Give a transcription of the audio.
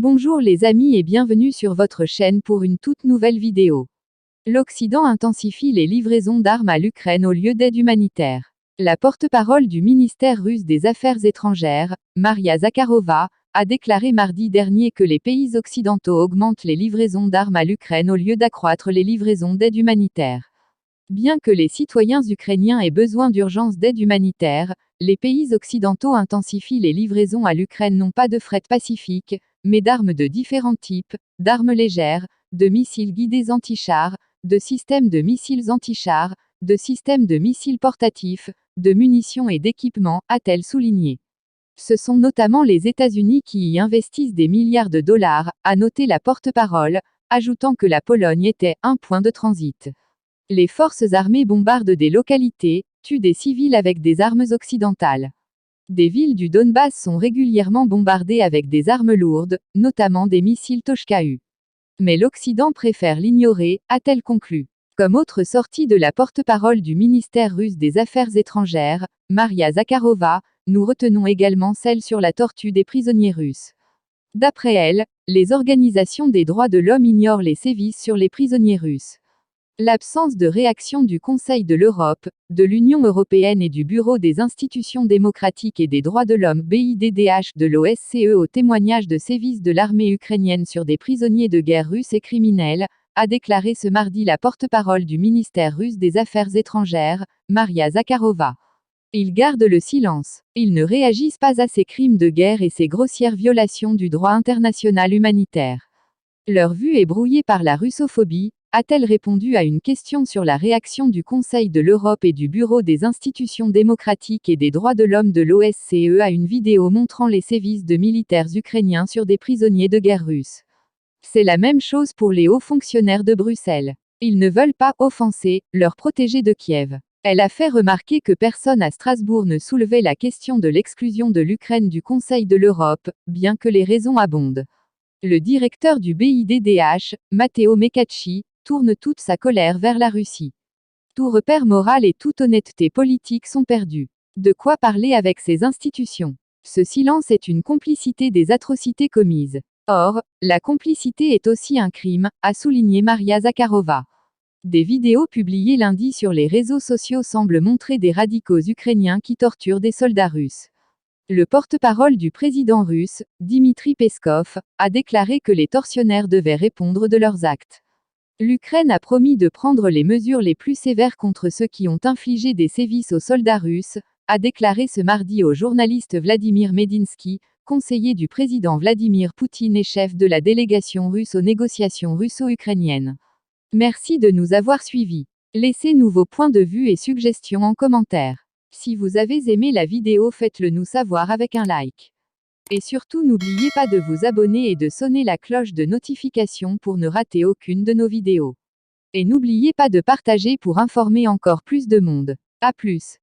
Bonjour les amis et bienvenue sur votre chaîne pour une toute nouvelle vidéo. L'Occident intensifie les livraisons d'armes à l'Ukraine au lieu d'aide humanitaire. La porte-parole du ministère russe des Affaires étrangères, Maria Zakharova, a déclaré mardi dernier que les pays occidentaux augmentent les livraisons d'armes à l'Ukraine au lieu d'accroître les livraisons d'aide humanitaire. Bien que les citoyens ukrainiens aient besoin d'urgence d'aide humanitaire, les pays occidentaux intensifient les livraisons à l'Ukraine non pas de fret pacifique, mais d'armes de différents types, d'armes légères, de missiles guidés anti-chars, de systèmes de missiles anti-chars, de systèmes de missiles portatifs, de munitions et d'équipements, a-t-elle souligné. Ce sont notamment les États-Unis qui y investissent des milliards de dollars, a noté la porte-parole, ajoutant que la Pologne était un point de transit. Les forces armées bombardent des localités, tuent des civils avec des armes occidentales. Des villes du Donbass sont régulièrement bombardées avec des armes lourdes, notamment des missiles Tochka-U. Mais l'Occident préfère l'ignorer, a-t-elle conclu. Comme autre sortie de la porte-parole du ministère russe des Affaires étrangères, Maria Zakharova, nous retenons également celle sur la torture des prisonniers russes. D'après elle, les organisations des droits de l'homme ignorent les sévices sur les prisonniers russes. L'absence de réaction du Conseil de l'Europe, de l'Union européenne et du Bureau des institutions démocratiques et des droits de l'homme BIDDH de l'OSCE au témoignage de sévices de l'armée ukrainienne sur des prisonniers de guerre russes et criminels, a déclaré ce mardi la porte-parole du ministère russe des Affaires étrangères, Maria Zakharova. Ils gardent le silence. Ils ne réagissent pas à ces crimes de guerre et ces grossières violations du droit international humanitaire. Leur vue est brouillée par la russophobie, a-t-elle répondu à une question sur la réaction du Conseil de l'Europe et du Bureau des institutions démocratiques et des droits de l'homme de l'OSCE à une vidéo montrant les sévices de militaires ukrainiens sur des prisonniers de guerre russes. C'est la même chose pour les hauts fonctionnaires de Bruxelles. Ils ne veulent pas offenser leurs protégés de Kiev. Elle a fait remarquer que personne à Strasbourg ne soulevait la question de l'exclusion de l'Ukraine du Conseil de l'Europe, bien que les raisons abondent. Le directeur du BIDDH, Matteo Mecacci, tourne toute sa colère vers la Russie. Tout repère moral et toute honnêteté politique sont perdus. De quoi parler avec ces institutions? Ce silence est une complicité des atrocités commises. Or, la complicité est aussi un crime, a souligné Maria Zakharova. Des vidéos publiées lundi sur les réseaux sociaux semblent montrer des radicaux ukrainiens qui torturent des soldats russes. Le porte-parole du président russe, Dmitri Peskov, a déclaré que les tortionnaires devaient répondre de leurs actes. L'Ukraine a promis de prendre les mesures les plus sévères contre ceux qui ont infligé des sévices aux soldats russes, a déclaré ce mardi au journaliste Vladimir Medinsky, conseiller du président Vladimir Poutine et chef de la délégation russe aux négociations russo-ukrainiennes. Merci de nous avoir suivis. Laissez-nous vos points de vue et suggestions en commentaire. Si vous avez aimé la vidéo, faites-le nous savoir avec un like. Et surtout n'oubliez pas de vous abonner et de sonner la cloche de notification pour ne rater aucune de nos vidéos. Et n'oubliez pas de partager pour informer encore plus de monde. À plus.